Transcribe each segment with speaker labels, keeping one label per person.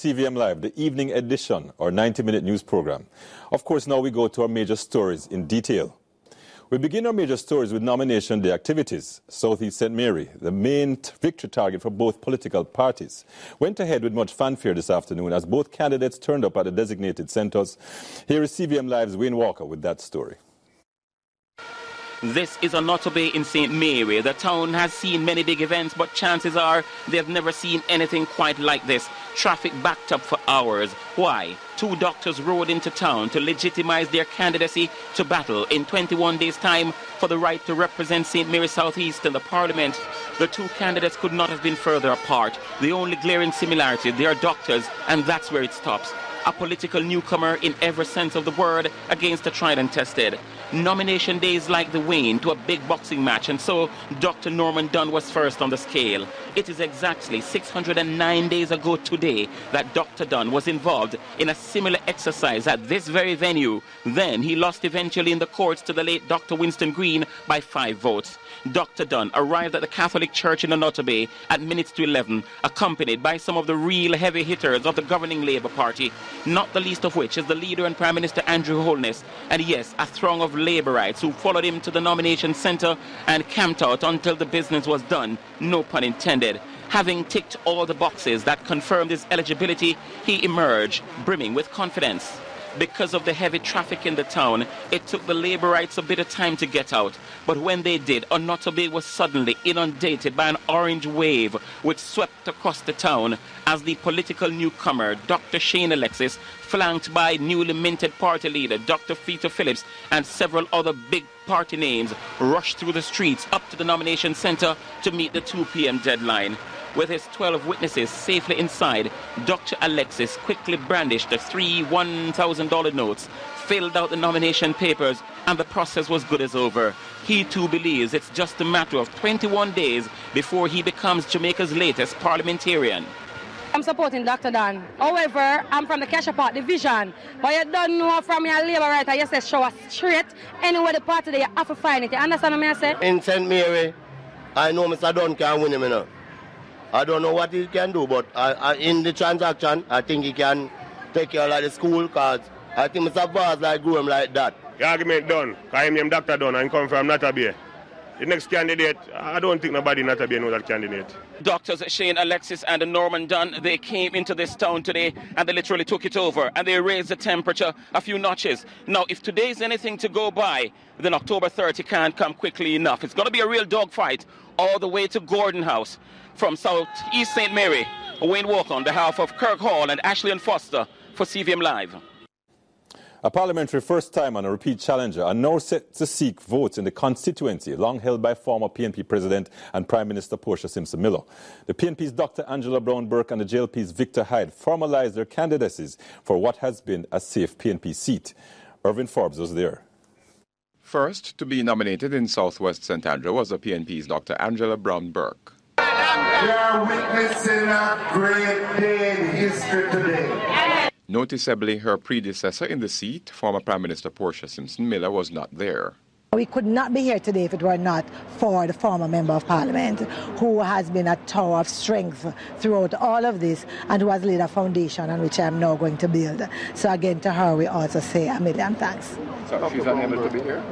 Speaker 1: CVM Live, the evening edition, or 90-minute news program. Of course, now we go to our major stories in detail. We begin our major stories with nomination day activities. Southeast St. Mary, the main victory target for both political parties, went ahead with much fanfare this afternoon as both candidates turned up at the designated centres. Here is CVM Live's Wayne Walker with that story.
Speaker 2: This is Onoto Bay in St. Mary. The town has seen many big events, but chances are they've never seen anything quite like this. Traffic backed up for hours. Why? 2 doctors rode into town to legitimize their candidacy to battle in 21 days' time for the right to represent St. Mary Southeast in the Parliament. The 2 candidates could not have been further apart. The only glaring similarity, they are doctors, and that's where it stops. A political newcomer in every sense of the word against the tried and tested. Nomination days like the Wayne to a big boxing match, and so Dr. Norman Dunn was first on the scale. It is exactly 609 days ago today that Dr. Dunn was involved in a similar exercise at this very venue. Then he lost eventually in the courts to the late Dr. Winston Green by 5 votes. Dr. Dunn arrived at the Catholic Church in Onoto Bay at minutes to 11, accompanied by some of the real heavy hitters of the governing Labour Party, not the least of which is the leader and Prime Minister Andrew Holness, and yes, a throng of Labourites who followed him to the nomination centre and camped out until the business was done, no pun intended. Having ticked all the boxes that confirmed his eligibility, he emerged brimming with confidence. Because of the heavy traffic in the town, it took the Labourites a bit of time to get out. But when they did, Onoto Bay was suddenly inundated by an orange wave which swept across the town as the political newcomer, Dr. Shane Alexis, flanked by newly minted party leader Dr. Peter Phillips and several other big party names, rushed through the streets up to the nomination centre to meet the 2 p.m. deadline. With his 12 witnesses safely inside, Dr. Alexis quickly brandished the 3 $1,000 notes, filled out the nomination papers, and the process was good as over. He too believes it's just a matter of 21 days before he becomes Jamaica's latest parliamentarian.
Speaker 3: I'm supporting Dr. Dunn. However, I'm from the Cassia Park division. But you don't know from your Labour writer, you say show us straight. Anywhere the party there, you have to find it. You understand what I say?
Speaker 4: In St. Mary, I know Mr. Dunn can win him, you know. I don't know what he can do, but in the transaction, I think he can take care of the school, because I think Mr. Vaz like grew him like that.
Speaker 5: The argument done, because I'm named Dr. Dunn and come from Onoto Bay. The next candidate, I don't think nobody in Onoto Bay knows that candidate.
Speaker 2: Doctors Shane Alexis and Norman Dunn, they came into this town today and they literally took it over and they raised the temperature a few notches. Now, if today is anything to go by, then October 30 can't come quickly enough. It's going to be a real dogfight all the way to Gordon House. From South East St. Mary, Wayne Walker on behalf of Kirk Hall and Ashley and Foster for CVM Live.
Speaker 1: A parliamentary first-time and a repeat challenger are now set to seek votes in the constituency long held by former PNP President and Prime Minister Portia Simpson Miller. The PNP's Dr. Angela Brown-Burke and the JLP's Victor Hyde formalized their candidacies for what has been a safe PNP seat. Irvin Forbes was there.
Speaker 6: First to be nominated in Southwest St. Andrew was the PNP's Dr. Angela Brown-Burke.
Speaker 7: We are witnessing a great day in history today.
Speaker 6: Noticeably, her predecessor in the seat, former Prime Minister Portia Simpson Miller, was not there.
Speaker 8: We could not be here today if it were not for the former Member of Parliament, who has been a tower of strength throughout all of this and who has laid a foundation on which I am now going to build. So again, to her, we also say a million thanks.
Speaker 6: So she's unable to be here?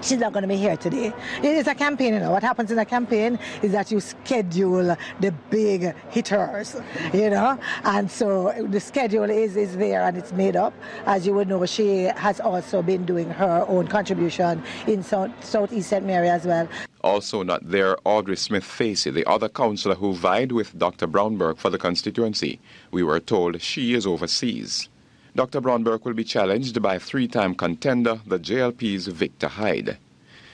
Speaker 8: She's not going to be here today. It is a campaign, you know. What happens in a campaign is that you schedule the big hitters, you know. And so the schedule is there and it's made up. As you would know, she has also been doing her own contribution in Southeast St. Mary as well.
Speaker 6: Also not there, Audrey Smith-Facey, the other councillor who vied with Dr. Brown-Burke for the constituency. We were told she is overseas. Dr. Brown-Burke will be challenged by 3-time contender, the JLP's Victor Hyde.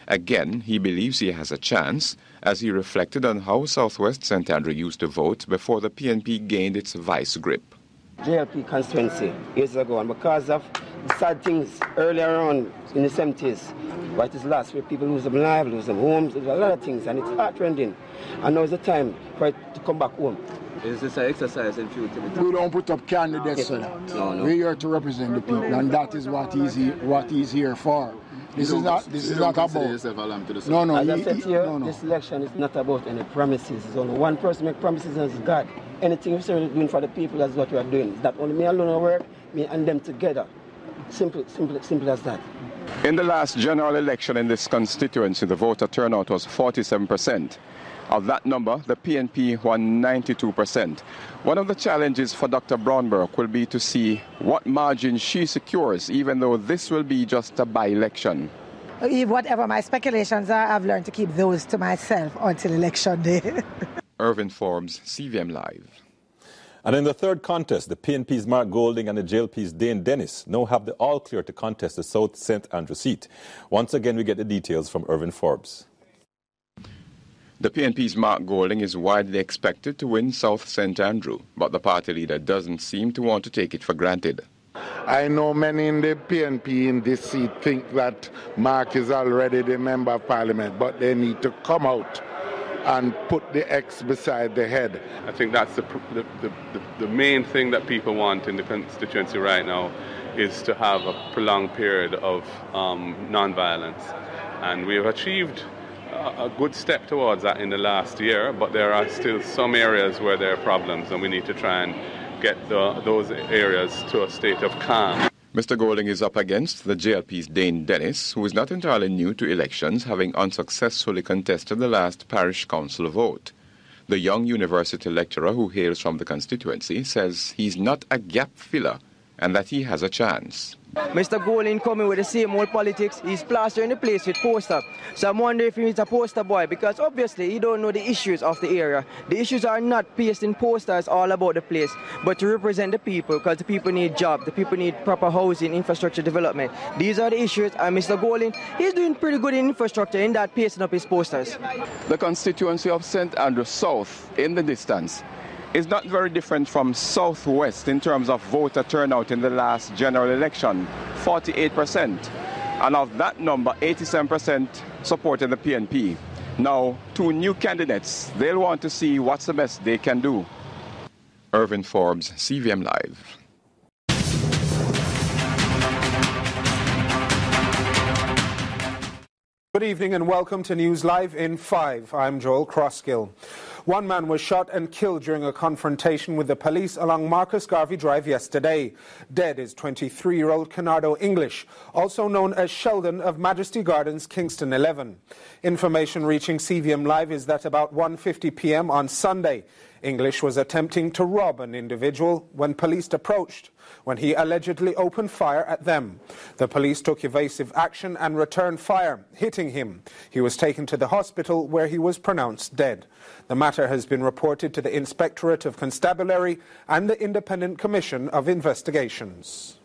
Speaker 6: Again, he believes he has a chance, as he reflected on how Southwest St. Andrew used to vote before the PNP gained its vice grip.
Speaker 4: JLP constituency years ago, and because of the sad things earlier on in the 70s, what is lost, where people lose their lives, lose their homes, there's a lot of things, and it's heartrending. And now is the time for it to come back home.
Speaker 9: Is this an exercise in futility?
Speaker 10: We don't put up candidates for that.
Speaker 9: No.
Speaker 10: We're here to represent the people, and that is what he's here for. This is not about. No.
Speaker 4: As I said to you, this election is not about any promises. It's only one person make promises, and it's God. Anything you say you're doing for the people, that's what you are doing. It's not only me alone at work, me and them together. Simple as that.
Speaker 6: In the last general election in this constituency, the voter turnout was 47%. Of that number, the PNP won 92%. One of the challenges for Dr. Brownberg will be to see what margin she secures, even though this will be just a by-election.
Speaker 8: Whatever my speculations are, I've learned to keep those to myself until election day.
Speaker 6: Irvin Forbes, CVM Live.
Speaker 1: And in the third contest, the PNP's Mark Golding and the JLP's Dane Dennis now have the all clear to contest the South St. Andrew seat. Once again, we get the details from Irvin Forbes.
Speaker 6: The PNP's Mark Golding is widely expected to win South St. Andrew, but the party leader doesn't seem to want to take it for granted.
Speaker 10: I know many in the PNP in this seat think that Mark is already the Member of Parliament, but they need to come out and put the X beside the head.
Speaker 11: I think that's the main thing that people want in the constituency right now, is to have a prolonged period of non-violence. And we have achieved a good step towards that in the last year, but there are still some areas where there are problems, and we need to try and get those areas to a state of calm.
Speaker 6: Mr. Golding is up against the JLP's Dane Dennis, who is not entirely new to elections, having unsuccessfully contested the last parish council vote. The young university lecturer who hails from the constituency says he's not a gap filler and that he has a chance.
Speaker 12: Mr. Golding coming with the same old politics. He's plastering the place with poster. So I'm wondering if he's a poster boy, because obviously he don't know the issues of the area. The issues are not pasting posters all about the place, but to represent the people, because the people need jobs, the people need proper housing, infrastructure development. These are the issues, and Mr. Golding, he's doing pretty good in infrastructure in that pasting up his posters.
Speaker 6: The constituency of St. Andrew South in the distance is not very different from Southwest in terms of voter turnout in the last general election, 48%. And of that number, 87% supported the PNP. Now, two new candidates, they'll want to see what's the best they can do. Irvin Forbes, CVM Live.
Speaker 13: Good evening and welcome to News Live in 5. I'm Joel Crosskill. One man was shot and killed during a confrontation with the police along Marcus Garvey Drive yesterday. Dead is 23-year-old Canardo English, also known as Sheldon of Majesty Gardens, Kingston 11. Information reaching CVM Live is that about 1:50 p.m. on Sunday, English was attempting to rob an individual when police approached, when he allegedly opened fire at them. The police took evasive action and returned fire, hitting him. He was taken to the hospital where he was pronounced dead. The matter has been reported to the Inspectorate of Constabulary and the Independent Commission of Investigations.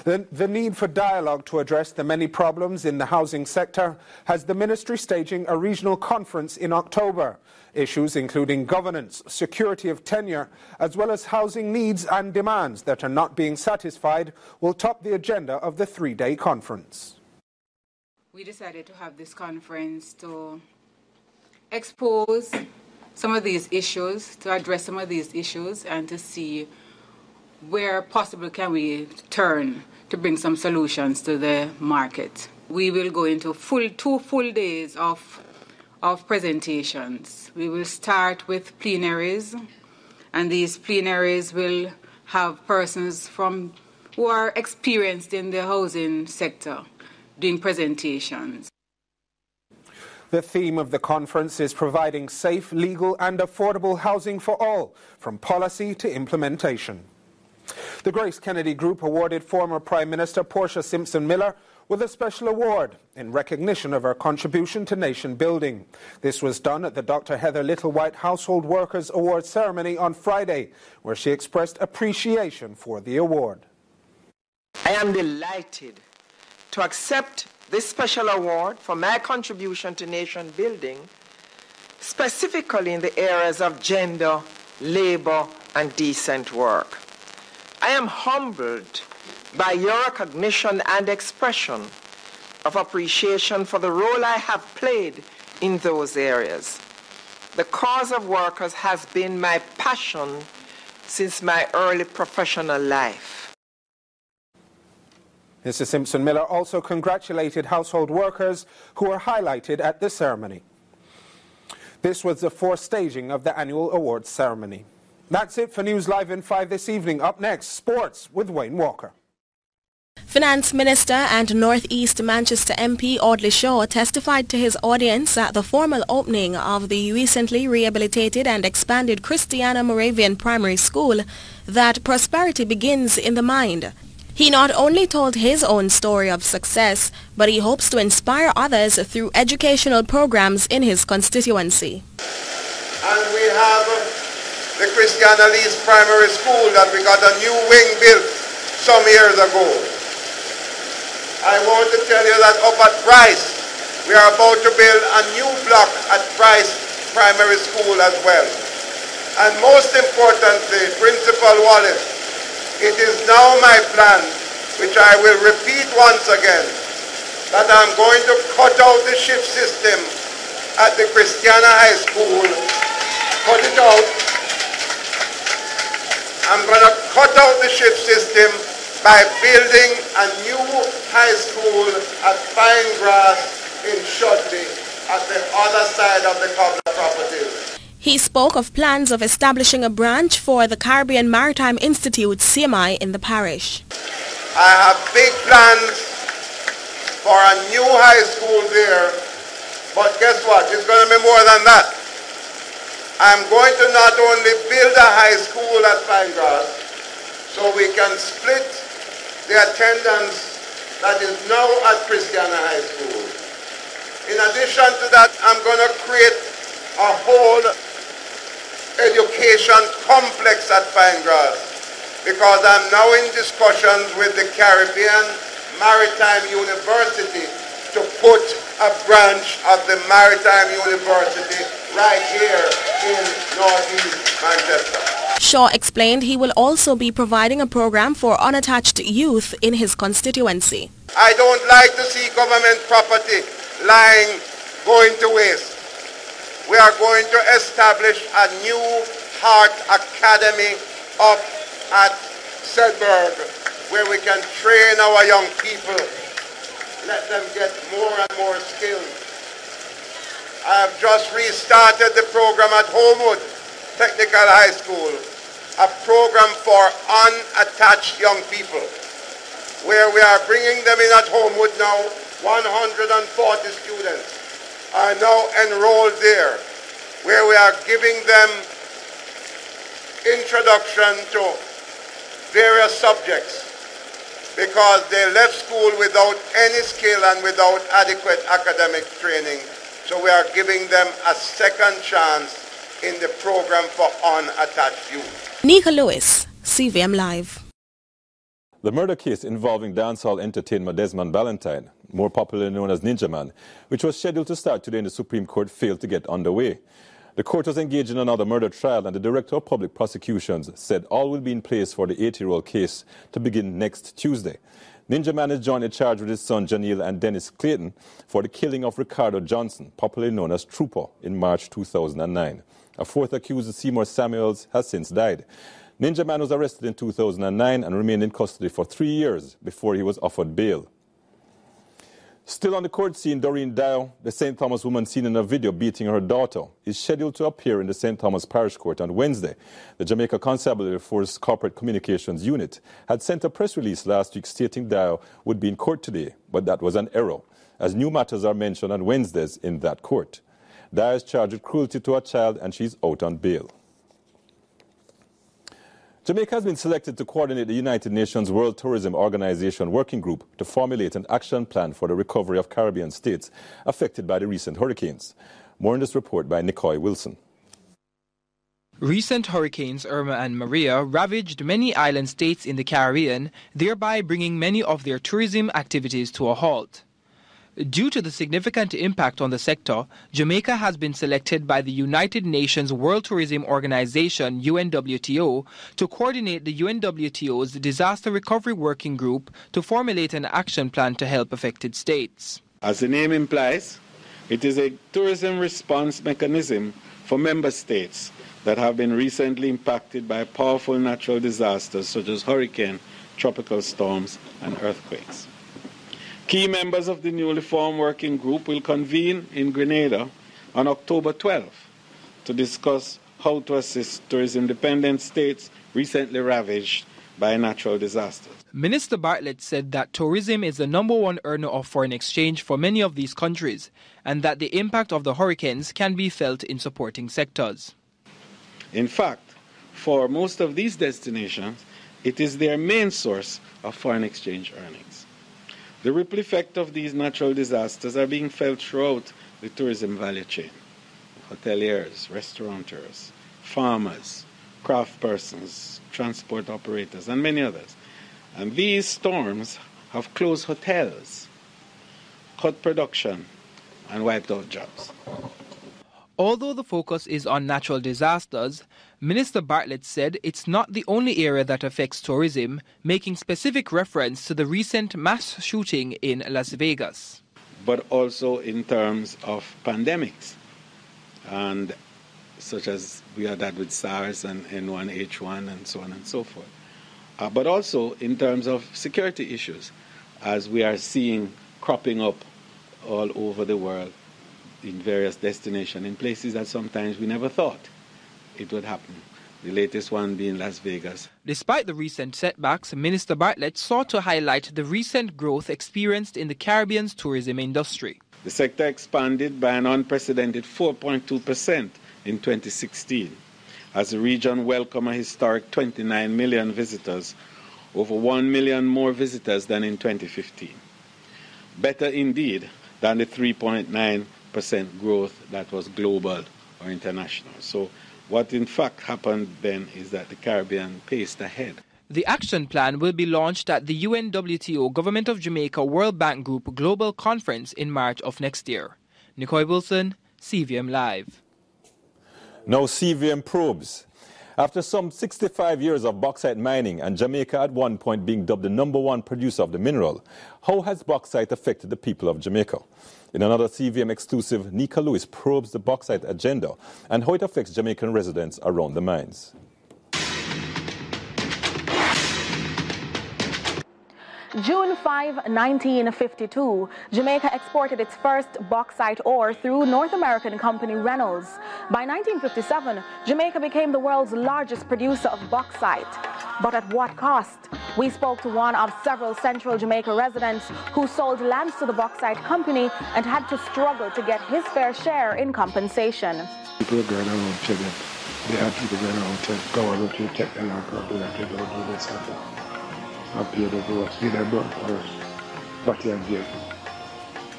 Speaker 13: The need for dialogue to address the many problems in the housing sector has the ministry staging a regional conference in October. Issues including governance, security of tenure, as well as housing needs and demands that are not being satisfied will top the agenda of the three-day conference.
Speaker 14: We decided to have this conference to expose some of these issues, to address some of these issues, and to see where possible can we turn to bring some solutions to the market. We will go into two full days of presentations. We will start with plenaries, and these plenaries will have persons who are experienced in the housing sector doing presentations.
Speaker 13: The theme of the conference is providing safe, legal and affordable housing for all, from policy to implementation. The Grace Kennedy Group awarded former Prime Minister Portia Simpson Miller with a special award in recognition of her contribution to nation building. This was done at the Dr. Heather Littlewhite Household Workers Award ceremony on Friday, where she expressed appreciation for the award.
Speaker 15: I am delighted to accept this special award for my contribution to nation building, specifically in the areas of gender, labor, and decent work. I am humbled by your recognition and expression of appreciation for the role I have played in those areas. The cause of workers has been my passion since my early professional life.
Speaker 13: Mr. Simpson-Miller also congratulated household workers who were highlighted at the ceremony. This was the fourth staging of the annual awards ceremony. That's it for News Live in 5 this evening. Up next, sports with Wayne Walker.
Speaker 16: Finance Minister and North East Manchester MP Audley Shaw testified to his audience at the formal opening of the recently rehabilitated and expanded Christiana Moravian Primary School that prosperity begins in the mind. He not only told his own story of success, but he hopes to inspire others through educational programs in his constituency.
Speaker 17: And we have the Christiana Lee's Primary School that we got a new wing built some years ago. I want to tell you that up at Price, we are about to build a new block at Price Primary School as well. And most importantly, Principal Wallace, it is now my plan, which I will repeat once again, that I'm going to cut out the shift system at the Christiana High School. Cut it out. I'm going to cut out the shift system by building a new high school at Fine Grass in Shudley at the other side of the Cobbler properties.
Speaker 16: He spoke of plans of establishing a branch for the Caribbean Maritime Institute, CMI, in the parish.
Speaker 17: I have big plans for a new high school there, but guess what? It's going to be more than that. I'm going to not only build a high school at Fine Grass, so we can split the attendance that is now at Christiana High School. In addition to that, I'm going to create a whole education complex at Fine Grass because I'm now in discussions with the Caribbean Maritime University to put a branch of the Maritime University right here in Northeast Manchester.
Speaker 16: Shaw explained he will also be providing a program for unattached youth in his constituency.
Speaker 17: I don't like to see government property lying, going to waste. We are going to establish a new Heart Academy up at Sedberg where we can train our young people, let them get more and more skills. I have just restarted the program at Homewood Technical High School, a program for unattached young people, where we are bringing them in at Homewood now. 140 students are now enrolled there, where we are giving them introduction to various subjects because they left school without any skill and without adequate academic training. So we are giving them a second chance in the program for unattached youth.
Speaker 16: Nika Lewis, CVM Live.
Speaker 1: The murder case involving dancehall entertainer Desmond Ballantyne, more popularly known as Ninja Man, which was scheduled to start today in the Supreme Court, failed to get underway. The court was engaged in another murder trial, and the Director of Public Prosecutions said all will be in place for the 80-year-old case to begin next Tuesday. Ninja Man is jointly charged with his son Janelle and Dennis Clayton for the killing of Ricardo Johnson, popularly known as Trooper, in March 2009. A fourth accused, Seymour Samuels, has since died. Ninja Man was arrested in 2009 and remained in custody for 3 years before he was offered bail. Still on the court scene, Doreen Dow, the St. Thomas woman seen in a video beating her daughter, is scheduled to appear in the St. Thomas Parish Court on Wednesday. The Jamaica Constabulary Force Corporate Communications Unit had sent a press release last week stating Dow would be in court today, but that was an error, as new matters are mentioned on Wednesdays in that court. Dow is charged with cruelty to a child and she's out on bail. Jamaica has been selected to coordinate the United Nations World Tourism Organization Working Group to formulate an action plan for the recovery of Caribbean states affected by the recent hurricanes. More in this report by Nicoy Wilson.
Speaker 18: Recent hurricanes Irma and Maria ravaged many island states in the Caribbean, thereby bringing many of their tourism activities to a halt. Due to the significant impact on the sector, Jamaica has been selected by the United Nations World Tourism Organization, UNWTO, to coordinate the UNWTO's Disaster Recovery Working Group to formulate an action plan to help affected states.
Speaker 10: As the name implies, it is a tourism response mechanism for member states that have been recently impacted by powerful natural disasters such as hurricane, tropical storms, and earthquakes.
Speaker 19: Key members of the newly formed working group will convene in Grenada on October 12th to discuss how to assist tourism-dependent states recently ravaged by natural disasters.
Speaker 18: Minister Bartlett said that tourism is the #1 earner of foreign exchange for many of these countries and that the impact of the hurricanes can be felt in supporting sectors.
Speaker 19: In fact, for most of these destinations, it is their main source of foreign exchange earnings. The ripple effect of these natural disasters are being felt throughout the tourism value chain. Hoteliers, restaurateurs, farmers, craft persons, transport operators, and many others. And these storms have closed hotels, cut production, and wiped out jobs.
Speaker 18: Although the focus is on natural disasters, Minister Bartlett said it's not the only area that affects tourism, making specific reference to the recent mass shooting in Las Vegas.
Speaker 19: But also in terms of pandemics, and such as we had that with SARS and N1H1 and so on and so forth. But also in terms of security issues, as we are seeing cropping up all over the world in various destinations, in places that sometimes we never thought it would happen. The latest one being Las Vegas.
Speaker 18: Despite the recent setbacks, Minister Bartlett sought to highlight the recent growth experienced in the Caribbean's tourism industry.
Speaker 19: The sector expanded by an unprecedented 4.2% in 2016, as the region welcomed a historic 29 million visitors, over 1 million more visitors than in 2015. Better indeed than the 3.9% growth that was global or international. So what in fact happened then is that the Caribbean paced ahead.
Speaker 18: The action plan will be launched at the UNWTO Government of Jamaica World Bank Group Global Conference in March of next year. Nicole Wilson, CVM Live.
Speaker 1: Now CVM probes. After some 65 years of bauxite mining and Jamaica at one point being dubbed the #1 producer of the mineral, how has bauxite affected the people of Jamaica? In another CVM exclusive, Nika Lewis probes the bauxite agenda and how it affects Jamaican residents around the mines.
Speaker 16: June 5, 1952, Jamaica exported its first bauxite ore through North American company Reynolds. By 1957, Jamaica became the world's largest producer of bauxite. But at what cost? We spoke to one of several central Jamaica residents who sold lands to the bauxite company and had to struggle to get his fair share in compensation.
Speaker 20: People are going around telling them, they had people going around telling government to take the land from them, they don't do this and that. And pay the gross, give them money first, but and give.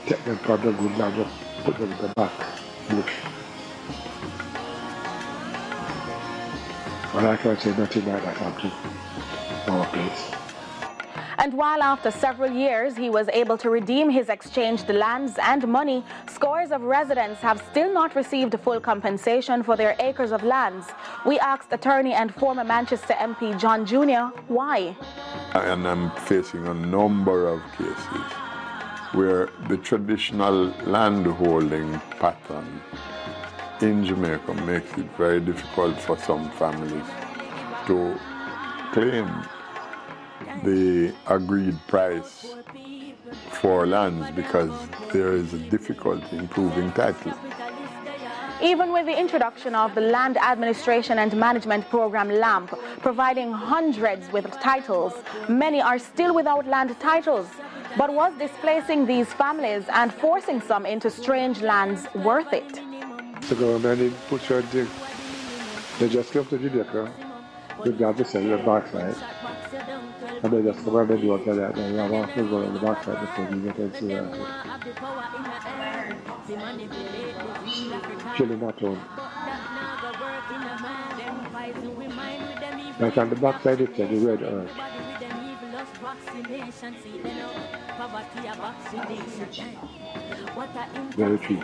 Speaker 20: Take them from the good land, just put them in the back bush. And I can't say nothing like that happened to our place.
Speaker 16: And while after several years he was able to redeem his exchanged lands and money, scores of residents have still not received full compensation for their acres of lands. We asked attorney and former Manchester MP John Jr. why.
Speaker 21: And I'm facing a number of cases where the traditional landholding pattern in Jamaica makes it very difficult for some families to claim the agreed price for lands because there is a difficulty in proving title.
Speaker 16: Even with the introduction of the Land Administration and Management Program LAMP, providing hundreds with titles, many are still without land titles. But was displacing these families and forcing some into strange lands worth it?
Speaker 20: The government put your dig. They just come to Jamaica, they got to sell the backside. And they just come and they do after that, and you have to go on the backside before you get into the chilling at home. Like on the backside it's the red earth. Very true.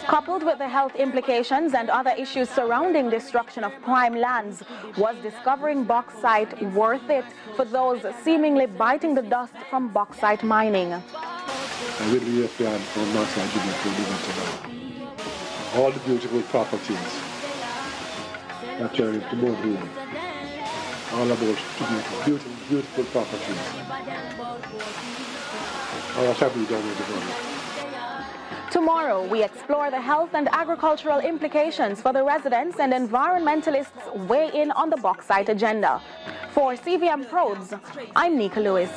Speaker 16: Coupled with the health implications and other issues surrounding destruction of prime lands, was discovering bauxite worth it for those seemingly biting the dust from bauxite mining?
Speaker 20: I will be a plan for bauxite Jamaica. All the beautiful properties that turn into more room. All about beautiful, beautiful properties.
Speaker 16: Tomorrow, we explore the health and agricultural implications for the residents, and environmentalists weigh in on the bauxite agenda. For CVM Probes, I'm Nika Lewis.